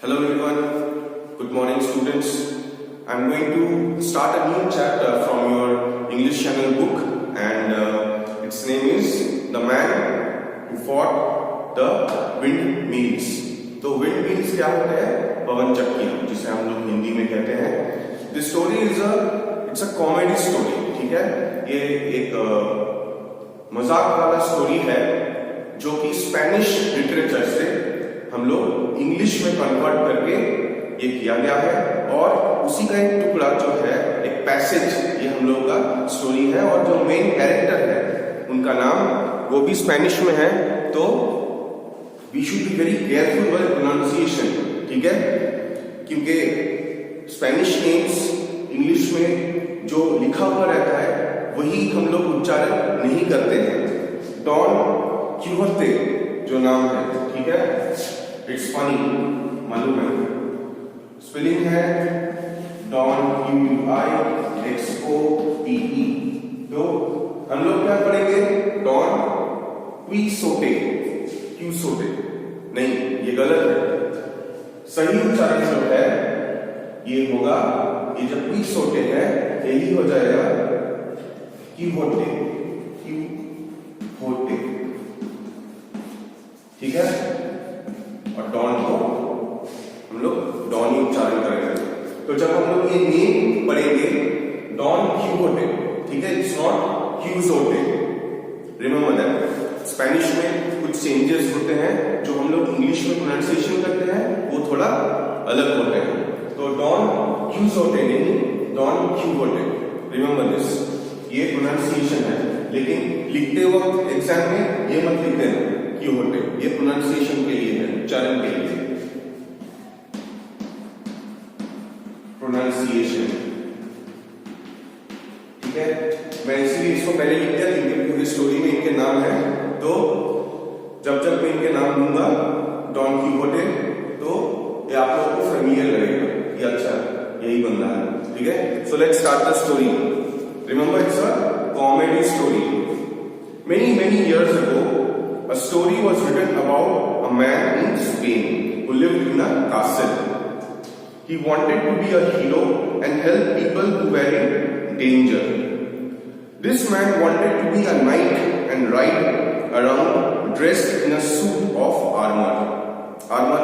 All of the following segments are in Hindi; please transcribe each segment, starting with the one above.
Hello everyone, good morning students. I'm going to start a new chapter from your English channel book and its name is The Man Who Fought the Windmills. तो windmills क्या होते हैं? पवन चक्कियां, जिसे हम लोग हिंदी में कहते हैं. This story is it's a comedy story, ठीक है? ये एक मजाक वाला स्टोरी है जो कि स्पेनिश लिटरेचर से हम लोग इंग्लिश में कन्वर्ट करके ये किया गया है और उसी का एक टुकड़ा जो है एक पैसेज ये हम लोग का स्टोरी है और जो मेन कैरेक्टर है उनका नाम वो भी स्पेनिश में है. तो we should be very careful with pronunciation, ठीक है? क्योंकि स्पेनिश नेम्स इंग्लिश में जो लिखा हुआ रहता है वही हम लोग उच्चारण नहीं करते हैं. डॉन क्यूहोते जो नाम है, ठीक है, इट्स फनी, मालूम है. स्पेलिंग है डॉन QUIXOTE. तो हम लोग क्या पढ़ेंगे? डॉन क्विसोटे, क्यूसोटे नहीं, ये गलत है. सही उच्चारण जो है ये होगा, ये जब क्विसोटे है यही हो जाएगा क्यूहोटे, क्यूहोटे, ठीक है? और डॉन को हम लोग डॉन ही उच्चारण करेंगे. तो जब हम लोग ये नेम पढ़ेंगे डॉन क्यूहोटे, ठीक है, it's not Quixote. Remember that. Spanish में कुछ चेंजेस होते हैं जो हम लोग इंग्लिश में प्रोनाउंसिएशन करते हैं वो थोड़ा अलग होते हैं. तो डॉन क्यूसोटे नहीं, डॉन क्यूहोटे. Remember this. ये प्रोनाउंसिएशन है, लेकिन लिखते वक्त एग्जाम में ये मत लिख देना क्यूहोटे. ये प्रोनाउंसिएशन के लिए है, उच्चारण के लिए. प्रोनाउंसिएशन, ठीक है? मैं इसलिए इसको पहले लिख दिया क्योंकि पूरी स्टोरी में इनके नाम है. तो जब जब मैं इनके नाम लूंगा डॉन क्यूहोटे तो ये आप लोगों को फेमिलियर लगेगा कि अच्छा यही बंदा है, ठीक है? So let's start the story. Remember it's a comedy story. Many years ago, a story was written about a man in Spain who lived in a castle. He wanted to be a hero and help people who were in danger. This man wanted to be a knight and ride around dressed in a suit of armor. Armor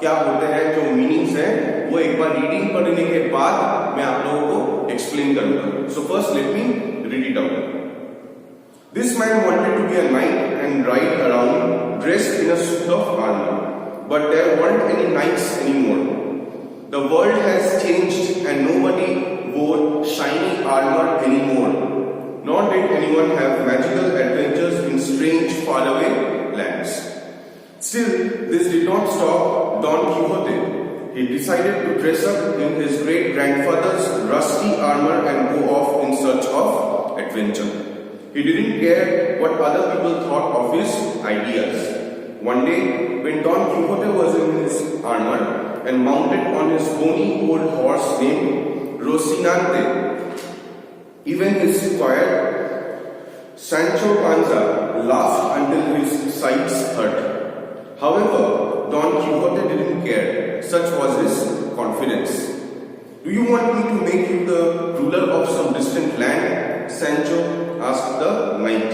क्या होते हैं, जो मीनिंग्स हैं वो एक बार रीडिंग पढ़ने के बाद मैं आप लोगों को एक्सप्लेन करूंगा. So first let me read it out. This man wanted to be a knight and ride around dressed in a suit of armor, but there weren't any knights anymore. The world has changed and nobody wore shiny armor anymore, nor did anyone have magical adventures in strange faraway lands. Still, this did not stop Don Quixote. He decided to dress up in his great-grandfather's rusty armor and go off in search of adventure. He didn't care what other people thought of his ideas. One day, when Don Quixote was in his armor and mounted on his bony old horse named Rocinante, even his squire Sancho Panza laughed until his sides hurt. However, Don Quixote didn't care. Such was his confidence. Do you want me to make you the ruler of some distant land? Sancho asked the knight.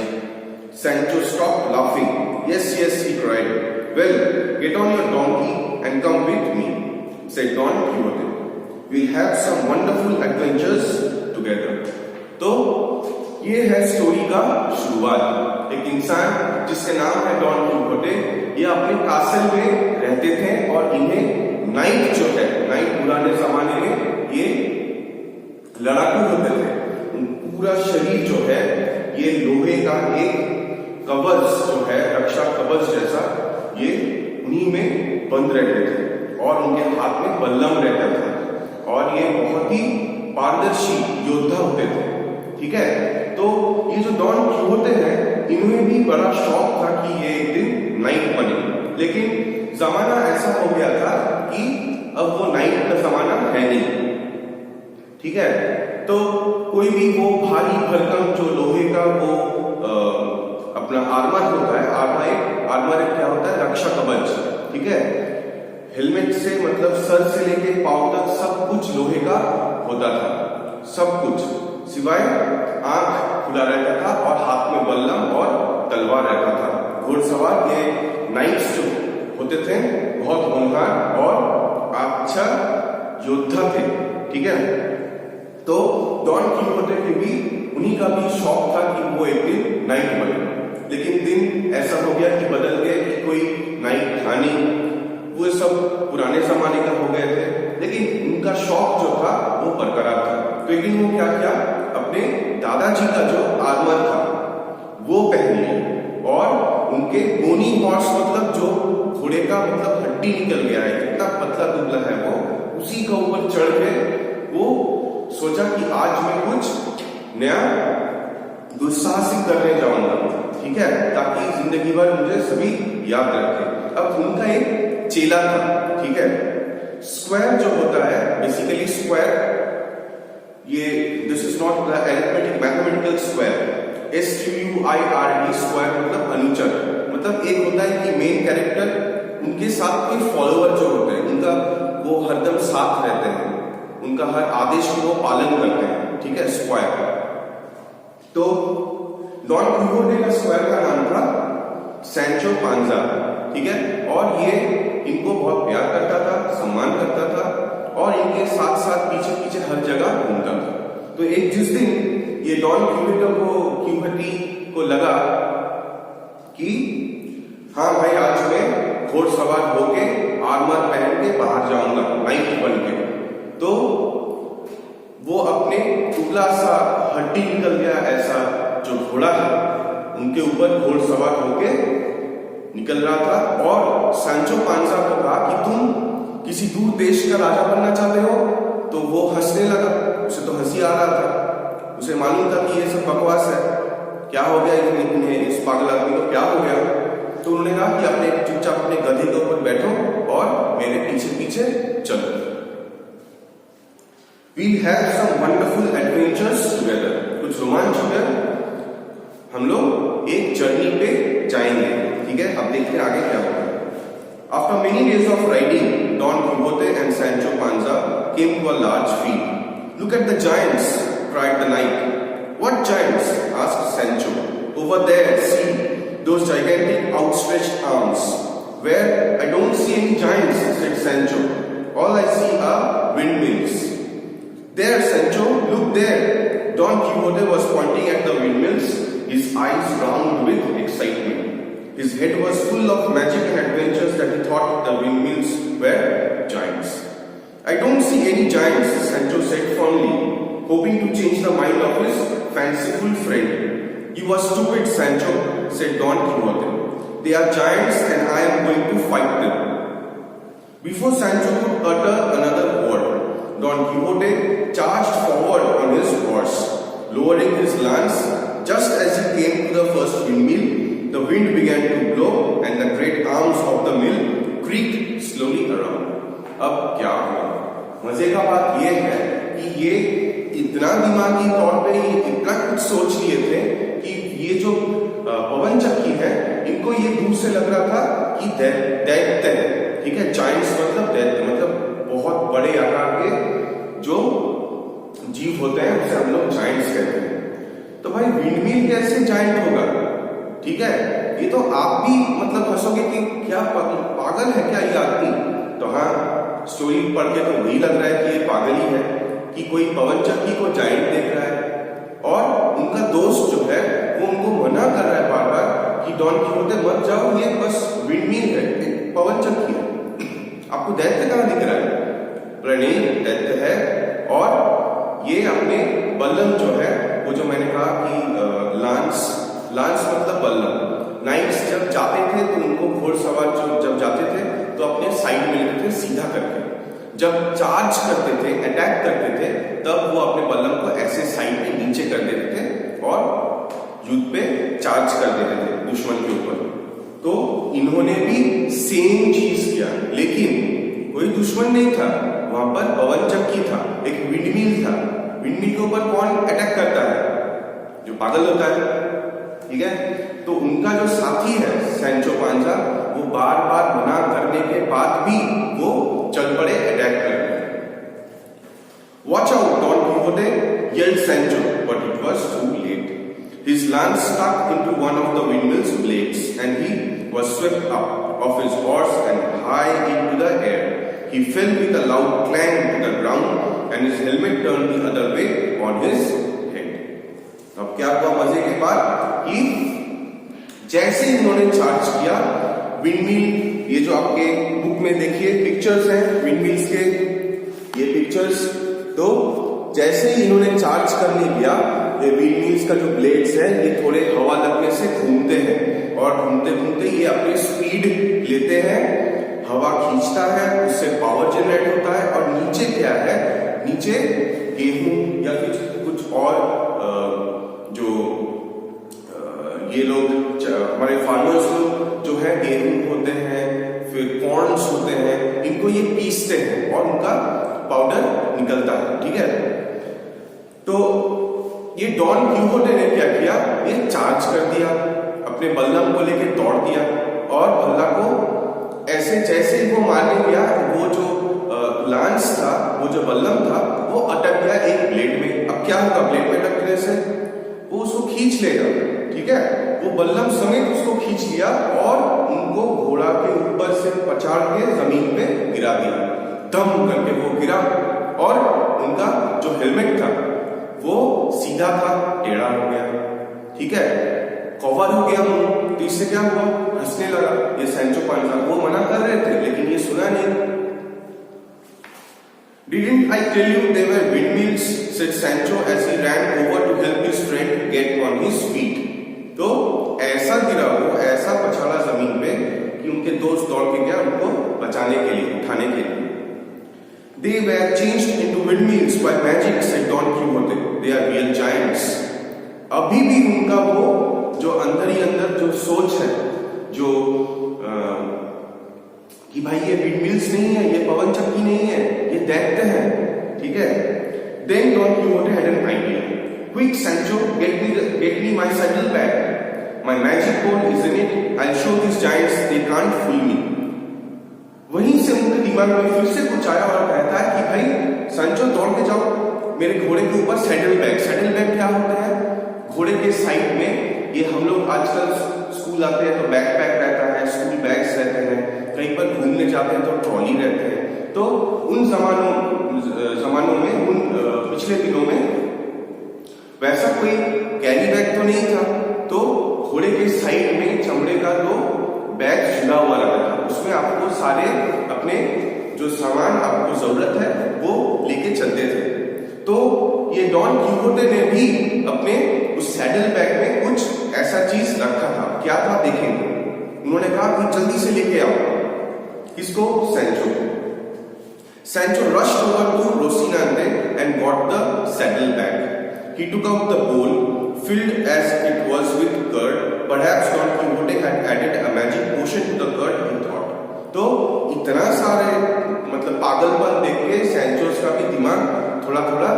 Sancho stopped laughing. Yes, he cried. Well, get on your donkey and come with me, said Don Quixote. We'll have some wonderful adventures together. तो ये है स्टोरी का शुरुआत. एक इंसान जिसका नाम है डॉन क्यूहोटे, ये अपने कासल में रहते थे और इन्हें नाइट जो है, नाइट पुराने जमाने में ये लड़ाकू होते थे. पूरा शरीर जो है ये लोहे का एक कवच जो है, रक्षा कवच जैसा, ये उन्हीं में बंद रहते थे और उनके हाथ में बल्लम रहता था और ये बहुत ही पारदर्शी योद्धा होते थे, ठीक है? तो ये जो डॉन क्यूहोटे हैं इन्हें भी बड़ा शौक था कि ये एक दिन नाइट बने, लेकिन जमाना ऐसा हो गया था कि अब वो नाइट का जमाना है नहीं, ठीक है? तो कोई भी वो भारी भरकम जो लोहे का वो अपना आर्मर होता है, आर्मर एक क्या होता है? रक्षा कवच, ठीक है? हेलमेट से मतलब सर से लेके पांव तक सब कुछ लोहे का होता था, सब कुछ, सिवाय आंख खुला रहता था और हाथ में बल्लम और तलवार रहता था। घुड़सवार ये नाइट्स जो होते थे बहुत होनहार और अच्छा योद्धा थे, ठीक है। तो डॉन कीहोटे के भी उन्हीं का भी शौक था कि वो एक दिन नाइट बने, लेकिन दिन ऐसा हो गया कि बदल गए कि कोई नाइट था नहीं, वो सब पुराने जमाने का हो गए थे, लेकिन उनका शौक जो था वो बरकरार था। तो एक दिन वो क्या किया, अपने दादाजी का जो आर्मर था वो पहन लिया और उनके बोनी हॉर्स मतलब जो घोड़े का मतलब हड्डी निकल गया है, कितना पतला दुबला है वो, उसी का ऊपर चढ़ के वो सोचा कि आज मैं कुछ नया दुस्साहसिक करने जाऊंगा, ठीक है, ताकि जिंदगी भर मुझे सभी याद रखें। अब उनका एक चेला था, ठीक है। स्क्वायर जो होता है बेसिकली स्क्वायर, ये this is not the arithmetic mathematical square, SQUIRE square मतलब अनुचर, मतलब एक होता है कि मेन कैरेक्टर, उनके साथ कोई फॉलोअर जो होते हैं उनका वो हरदम साथ रहते हैं, उनका हर आदेश को वो पालन करते हैं, ठीक है, स्क्वायर। तो डॉन कीहोटे का स्क्वायर का नाम था सैंचो पांजा, ठीक है, और ये इनको बहुत प्यार करता था, सम्मान करता था और इनके साथ साथ पीछे पीछे हर जगह घूमता था। तो एक जिस दिन ये डॉन कीहोटे को लगा कि हाँ भाई आज मैं घोड़सवार होके आर्मर पहन के बाहर जाऊंगा नाइट बन के, तो वो अपने टुकड़ा सा हड्डी निकल गया ऐसा जो घोड़ा है उनके ऊपर घोड़सवार होके निकल रहा था और सैंचो पांजा को कहा कि तुम किसी दूर देश का राजा बनना चाहते हो, तो वो हंसने लगा, उसे तो हंसी आ रहा था, उसे मालूम था कि ये सब बकवास है, क्या हो गया इन्हें, इस पागल आदमी को क्या हो गया। तो उन्होंने कहा कि अपने चुपचाप अपने गधे के ऊपर बैठो और मेरे पीछे पीछे चलो, we'll have some wonderful adventures together, कुछ रोमांच होगा, हम लोग एक जर्नी पे जाएंगे, ठीक है। अब देखते हैं आगे क्या होगा। After many days of riding, Don Quixote and Sancho Panza came to a large field. Look at the giants, cried the knight. What giants? asked Sancho. Over there, see those gigantic outstretched arms. Where? I don't see any giants, said Sancho. All I see are windmills. There, Sancho, look there. Don Quixote was pointing at the windmills, his eyes round with excitement. His head was full of magic and adventures that he thought the windmills were giants. I don't see any giants, Sancho said firmly, hoping to change the mind of his fanciful friend. You are stupid, Sancho, said Don Quixote. They are giants and I am going to fight them. Before Sancho could utter another word, Don Quixote charged forward on his horse, lowering his lance. Just as he came to the first windmill, the wind began to blow and the great arms of the mill creaked slowly around. अब क्या हुआ? मजे का बात यह है कि ये इतना दिमागी तौर पे ये इतना कुछ सोच लिए थे कि ये जो पवन चक्की है इनको ये दूर से लग रहा था कि दैत्य है, ठीक है। जायंट्स मतलब दैत्य, मतलब बहुत बड़े आकार के जो जीव होते हैं उसे हम लोग जायंट्स कहते हैं। तो भाई विंडमिल कैसे जायंट होगा, ठीक है। ये तो आप भी मतलब हंसोगे कि क्या पागल है क्या ये आदमी। तो हाँ, स्टोरी पढ़ के तो वही लग रहा है कि ये पागल ही है कि कोई पवन चक्की को जायंट देख रहा है और उनका दोस्त जो है वो उनको मना कर रहा है बार बार कि डॉन कीहोटे मत जाओ, ये बस विंडमिल है, एक पवन चक्की है, आपको दैत्य कहाँ दिख रहा है? बोला नहीं, दैत्य है और ये अपने बल्लम जो है वो जो मैंने कहा कि लांस मतलब बल्लम। नाइट्स जब जाते थे तो उनको घोड़सवार जो जब जाते थे तो अपने साइड में लेते थे सीधा करके, जब चार्ज करते थे, अटैक करते थे, तब वो अपने बल्लम को ऐसे साइड में नीचे कर देते थे और युद्ध पे चार्ज कर देते थे दुश्मन के ऊपर। तो इन्होंने भी सेम चीज किया, लेकिन कोई दुश्मन नहीं था वहां पर, पवन चक्की था, एक विंडमिल था। विंडमिल के ऊपर कौन अटैक करता है? जो पागल होता है, ठीक है। तो उनका जो साथी है सैंचो पांजा, वो बार बार मना करने के बाद भी वो चल पड़े अटैक करने। Watch out, Don Quixote yelled Sancho, but it was too late. His lance stuck into one of the windmill's blades, and he was swept up off his horse and high into the air. He fell with a loud clang to the ground, and his helmet turned the other way on his head. अब क्या हुआ मजे के बाद कि जैसे ही उन्होंने चार्ज किया विंडमिल, ये जो आपके बुक में देखिए पिक्चर्स हैं विंडमिल्स के, ये पिक्चर्स, तो जैसे ही इन्होंने चार्ज करने किया ये विंडमिल्स का जो ब्लेड्स है ये थोड़े हवा लगने से घूमते हैं और घूमते घूमते ये अपनी स्पीड लेते हैं, हवा खींचता है, उससे पावर जनरेट होता है और नीचे क्या है, नीचे गेहूं या कुछ और जो ये लोग हमारे फार्मर्स लोग जो है गेहूं होते हैं फिर कॉर्न्स होते हैं, इनको ये पीसते हैं और उनका पाउडर निकलता है, ठीक है। तो ये डॉन क्विक्सोटे ने क्या किया, ये चार्ज कर दिया, अपने बल्लम को लेके दौड़ दिया और भल्ला को ऐसे जैसे ही वो मारने गया वो जो लांस था, वो जो बल्लम था वो अटक गया एक ब्लेड में। अब क्या होगा ब्लेड में अटकने से, वो उसको खींच लेगा, ठीक है, वो बल्लम समेत उसको खींच लिया और उनको घोड़ा के ऊपर से पछाड़ के जमीन पे गिरा दिया, दम करके वो गिरा और उनका जो हेलमेट था वो सीधा था, टेढ़ा हो गया, ठीक है, कवर हो गया मुंह। तो इससे क्या हुआ, हंसने लगा ये सैंचो पांजा, वो मना कर रहे थे लेकिन ये सुना नहीं। Didn't I tell you they were windmills? said Sancho as he ran over to help his friend get on his feet. तो ऐसा गिरा वो, ऐसा पछाड़ा जमीन पे कि उनके दोस्त दौड़ के गया उनको बचाने के लिए, उठाने के लिए। They were changed into windmills by magic, said Don Quixote. They are real giants. अभी भी उनका वो जो अंदर ही अंदर जो सोच है, जो कि भाई ये विंडमिल्स नहीं है, ये पवन चक्की नहीं है, ये दैत्य है, ठीक है। Then Don Quixote had an idea. Quick, Sancho, get me my saddle bag. My magic ball is in it. I'll show these giants they can't fool me. वहीं से उनके दिमाग में फिर से कुछ आया और कहता है कि भाई सांचो दौड़ के जाओ, मेरे घोड़े के ऊपर सैडल बैग। सैडल बैग क्या होता है, घोड़े के साइड में, ये हम लोग आजकल स्कूल आते हैं तो बैकपैक रहता है, स्कूल बैग्स रहते हैं, कहीं पर घूमने जाते हैं तो ट्रॉली रहते हैं। तो उन जमानों में, उन पिछले दिनों में वैसा कोई कैरी बैग तो नहीं था, तो घोड़े के साइड में चमड़े का तो बैग झुला हुआ रहता था, उसमें आपको सारे अपने जो सामान आपको जरूरत है वो लेके चलते थे। तो ये डॉन क्विक्सोटे ने भी अपने उस सैडल बैग में कुछ ऐसा चीज रखा था। क्या था देखेंगे। उन्होंने कहा कि जल्दी से लेके आओ किसको, Sancho. Sancho rushed over to Rocinante and got the saddlebag. He took out the bowl, filled as it was with curd. Perhaps Don Quixote had added a magic potion to the curd, he thought. तो इतना सारे मतलब पागलपन देख के सैंचोस का भी दिमाग थोड़ा थोड़ा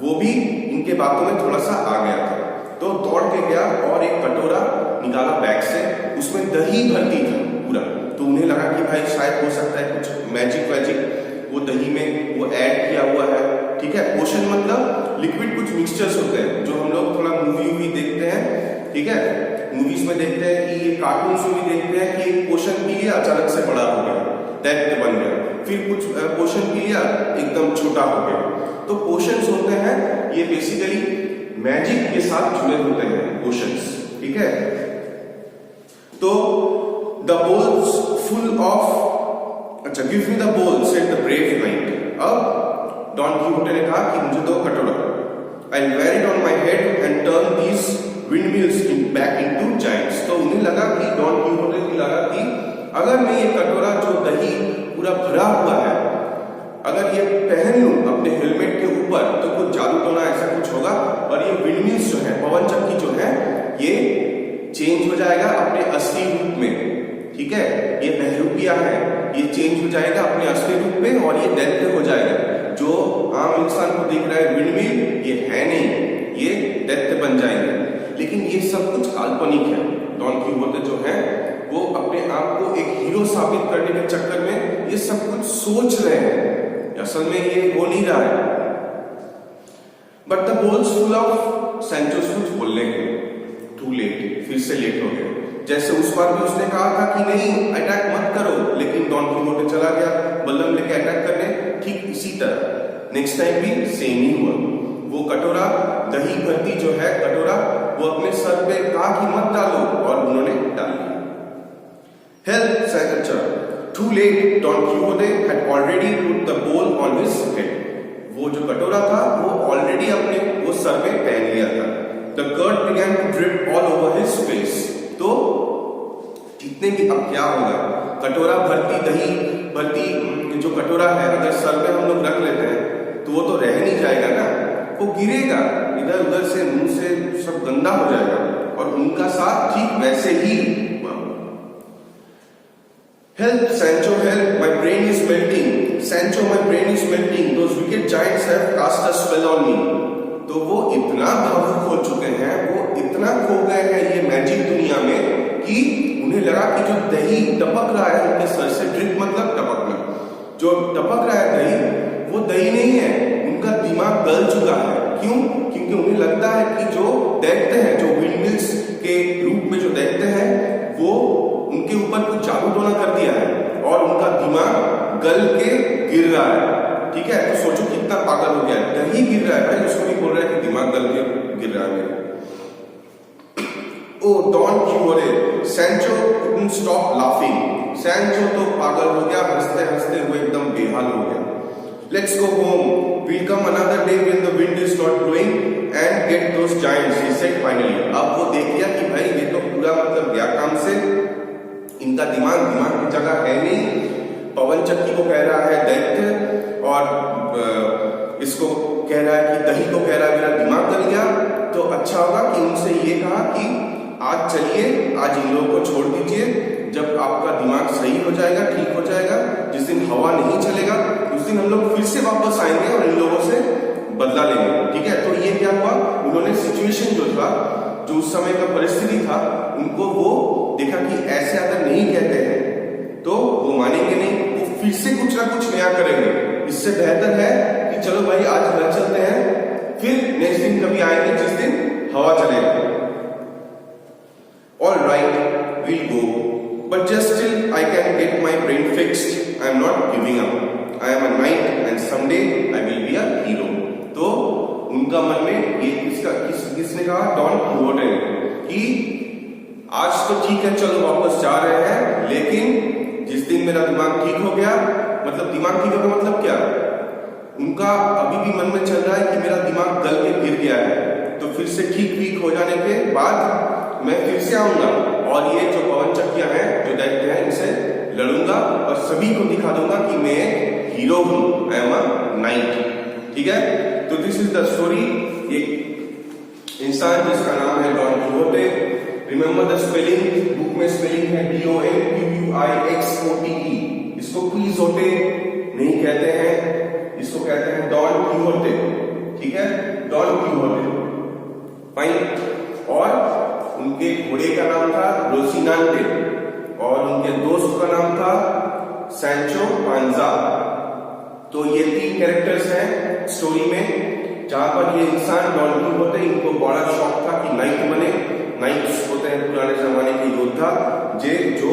वो भी इनके बातों में थोड़ा सा आ गया था। तो दौड़ के गया और एक कटोरा निकाला बैग से, उसमें दही भरती थी पूरा। तो उन्हें लगा कि भाई शायद हो सकता है कुछ मैजिक वो दही में वो ऐड किया हुआ है, ठीक है। पोशन मतलब लिक्विड कुछ मिक्सचर्स होते हैं जो हम लोग थोड़ा मूवी देखते हैं, ठीक है, मूवीज में देखते हैं कि ये कार्टून्स में भी देखते हैं कि एक पोशन पी लिया अचानक से बड़ा हो गया, दैत्य बन गया, फिर कुछ पोशन पी लिया एकदम छोटा हो गया। तो पोशंस होते हैं ये बेसिकली मैजिक के साथ जुड़े होते हैं पोशंस, ठीक है। तो द बोल्स फुल ऑफ, अच्छा, give me the bowl said the brave knight. अब डॉन क्विक्सोटे ने कहा कि मुझे दो कटोरा। I wear it on my head and turn these windmills back into giants. तो उन्हें लगा कि डॉन क्विक्सोटे को लगा कि अगर मैं ये कटोरा जो दही पूरा भरा हुआ है अगर ये पहन लूं अपने हेलमेट के ऊपर तो कुछ जादू टोना ऐसा कुछ होगा और ये विंडमिल्स जो है, पवन चक्की जो है, ये चेंज हो जाएगा अपने असली रूप में, ठीक है। ये बहरूपिया है, ये चेंज हो जाएगा अपने असली रूप में और ये दैत्य हो जाएगा। जो आम इंसान को दिख रहा है विंडमिल, ये है नहीं, ये दैत्य बन जाएंगे। लेकिन ये सब कुछ काल्पनिक है। डॉन क्विक्सोटे जो है वो अपने आप को एक हीरो साबित करने के चक्कर में ये सब कुछ सोच रहे हैं, असल में ये हो नहीं रहा है। But the bowls full of Sancho's कुछ बोलने के टू लेट, फिर से लेट हो गए। जैसे उस बार भी उसने कहा था कि नहीं अटैक मत करो, लेकिन डॉन कीहोटे चला गया बल्लम लेके अटैक करने। ठीक इसी तरह नेक्स्ट टाइम भी सेम ही हुआ। वो कटोरा दही भर्ती जो है कटोरा, वो अपने सर पे कहा कि मत डालो, और उन्होंने डाल दिया। Help Sancho, too late Don Quixote had already put the bowl on his head. वो जो कटोरा था वो ऑलरेडी अपने वो सर में पहन लिया था। The curd began to drip all over his face. तो जितने भी अब क्या होगा, कटोरा भरती दही भरती जो कटोरा है अगर सर में हम लोग रख लेते हैं तो वो तो रह नहीं जाएगा ना, वो गिरेगा इधर उधर से, मुंह से सब गंदा हो जाएगा। और उनका साथ ठीक वैसे ही हुआ। Help Sancho help, my brain is melting, Sancho my brain is melting, those wicked giants have cast a spell on me. तो वो इतना भावुक हो चुके हैं, वो इतना खो गए हैं ये मैजिक दुनिया में कि उन्हें लगा कि जो दही टपक रहा है उनके सर से, ड्रिप मतलब टपकना, जो टपक रहा है दही वो दही नहीं है, उनका दिमाग गल चुका है। क्यों? क्योंकि उन्हें लगता है कि जो दैत्य हैं, जो विंडमिल्स के रूप में जो दैत्य हैं, वो उनके ऊपर कुछ जादू टोना कर दिया है और उनका दिमाग गल के गिर रहा है। ठीक है, तो सोचो कितना पागल हो गया है, दही गिर रहा है भाई, उसको भी बोल रहा है कि दिमाग गल के गिर रहा है। Oh Don Quixote, Sancho couldn't stop laughing। Sancho तो पागल हो गया, हंसते हंसते हुए एकदम बेहाल हो गया। Let's go home, we'll come another day when the wind is not blowing and get those giants, he said finally। अब वो देख लिया कि भाई ये तो पूरा मतलब गया काम से, इनका दिमाग की जगह है नहीं। पवन चक्की को कह रहा है दैत्य, और इसको कह रहा है कि दही को कह रहा है मेरा दिमाग गल गया। तो अच्छा होगा कि उनसे ये कहा कि आज चलिए, आज इन लोगों को छोड़ दीजिए, जब आपका दिमाग सही हो जाएगा, ठीक हो जाएगा, जिस दिन हवा नहीं चलेगा उस दिन हम लोग फिर से वापस आएंगे और इन लोगों से बदला लेंगे। ठीक है, तो ये क्या हुआ, उन्होंने सिचुएशन जो था, जो उस समय का परिस्थिति था, उनको वो देखा कि ऐसे अगर नहीं कहते हैं तो वो मानेंगे नहीं, वो फिर से कुछ ना कुछ नया करेंगे। इससे बेहतर है कि चलो भाई आज घर चलते हैं, फिर नेक्स्ट दिन कभी आएंगे जिस दिन हवा चलेगा। All right, we'll go, but just till I can get my brain fixed, I am not giving up. I am a knight and someday I will be a hero। तो उनका मन में ये किसने कहा, डॉन कीहोटे, कि आज तो ठीक है चलो वापस जा रहे हैं, लेकिन जिस दिन मेरा दिमाग ठीक हो गया, मतलब दिमाग ठीक हो गया मतलब क्या, उनका अभी भी मन में चल रहा है कि मेरा दिमाग गल के गिर गया है, तो फिर से ठीक हो जाने के बाद मैं फिर से आऊंगा और ये जो पवन चक्कियां हैं, जो दैत्य हैं, इनसे लड़ूंगा और सभी को दिखा दूंगा कि मैं एक हीरो हूं, आई एम अ नाइट। ठीक है, तो दिस इज द स्टोरी। एक इंसान जिसका नाम है Don Quixote. Remember the spelling, book में स्पेलिंग है DONQUIXOTE। इसको क्विज़ोटे नहीं कहते हैं, इसको कहते हैं डॉन कीहोटे। ठीक है, डॉन कीहोटे, फाइन। और उनके घोड़े का नाम था रोसिनांटे और उनके दोस्त का नाम था सैंचो पांजा। तो ये 3 कैरेक्टर्स हैं स्टोरी में, जहां पर ये इंसान डॉन कीहोटे, इनको बड़ा शौक था कि नाइट बने। नाइट्स होते हैं पुराने जमाने के योद्धा, जो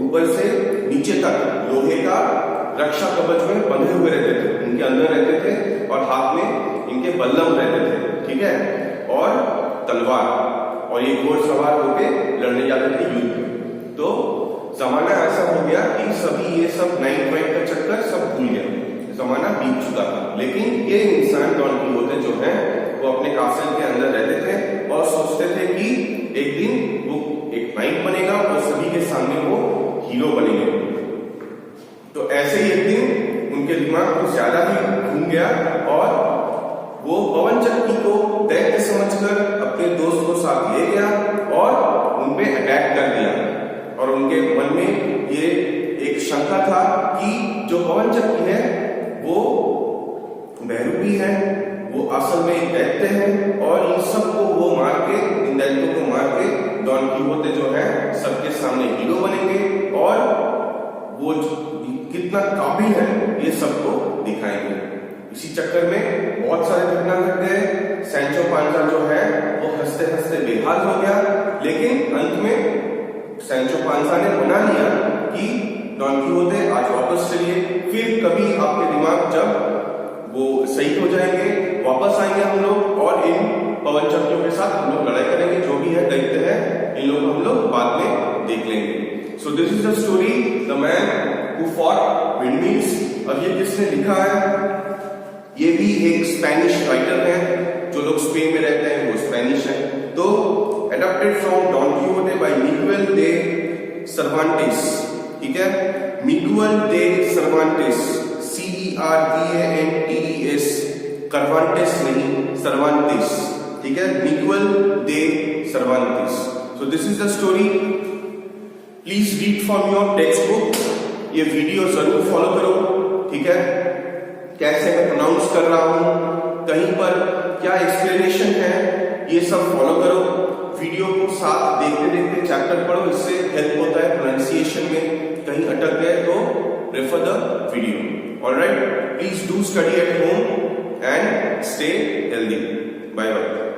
ऊपर से नीचे तक लोहे का रक्षा कवच में बंधे हुए रहते थे, उनके अंदर रहते थे और हाथ में इनके बल्लम रहते थे। ठीक है, और तलवार, और ये घोड़ सवार होके लड़ने जाते थे युद्ध। तो जमाना ऐसा हो गया कि सभी ये सब नाइट का चक्कर सब भूल गया, जमाना बीत चुका था। लेकिन ये इंसान डॉन कीहोटे जो है, वो अपने कासल के अंदर रहते थे और सोचते थे कि एक दिन वो एक नाइट बनेगा और सभी के सामने वो हीरो बनेंगे। तो ऐसे ही एक दिन उनके दिमाग कुछ ज्यादा ही घूम गया और वो पवन चक्की को दैत्य समझकर अपने दोस्त को साथ ले गया और उनपे अटैक कर दिया। और उनके मन में ये एक शंका था कि जो पवन चक्की है वो बहरूपी है, वो असल में एक दैत्य है और इन सबको वो मार के, इन दैत्यों को मार के डॉन कीहोते जो है सबके सामने हीरो बनेंगे और वो कितना काबिल है ये सबको दिखाएंगे। इसी चक्कर में बहुत सारे घटना घट गए। सैंचो पांचा जो है वो हंसते हंसते बेहाल हो गया, लेकिन अंत में सैंचो पांचा ने मना लिया कि डॉन कीहोते आज वापस चलिए, फिर कभी आपके दिमाग जब वो सही हो जाएंगे वापस आएंगे हम लोग और इन पवन चक्कियों के साथ हम लोग लड़ाई करेंगे। जो भी है दैत्य है, इन लोग हम लोग बाद में देख लेंगे। सो this is the story the man who fought windmills. अब ये किसने लिखा है? ये भी एक स्पेनिश राइटर है। जो लोग स्पेन में रहते हैं वो स्पेनिश है। तो adapted from Don Quixote by Miguel de Cervantes. ठीक है, मिगुएल दे सर्वांटेस, CERVANTES, करवांटेस नहीं, सर्वांटेस। ठीक है, Miguel de Cervantes. So this is the story. Please read from your text book. ये वीडियो जरूर फॉलो करो। ठीक है, कैसे मैं प्रोनाउंस कर रहा हूं, कहीं पर क्या एक्सप्लेनेशन है, ये सब फॉलो करो। वीडियो को साथ देखते देखते चैप्टर पढ़ो, इससे हेल्प होता है प्रोनाउंसिएशन में। कहीं अटक गए तो refer the video. Alright, please do study at home and stay healthy. Bye bye.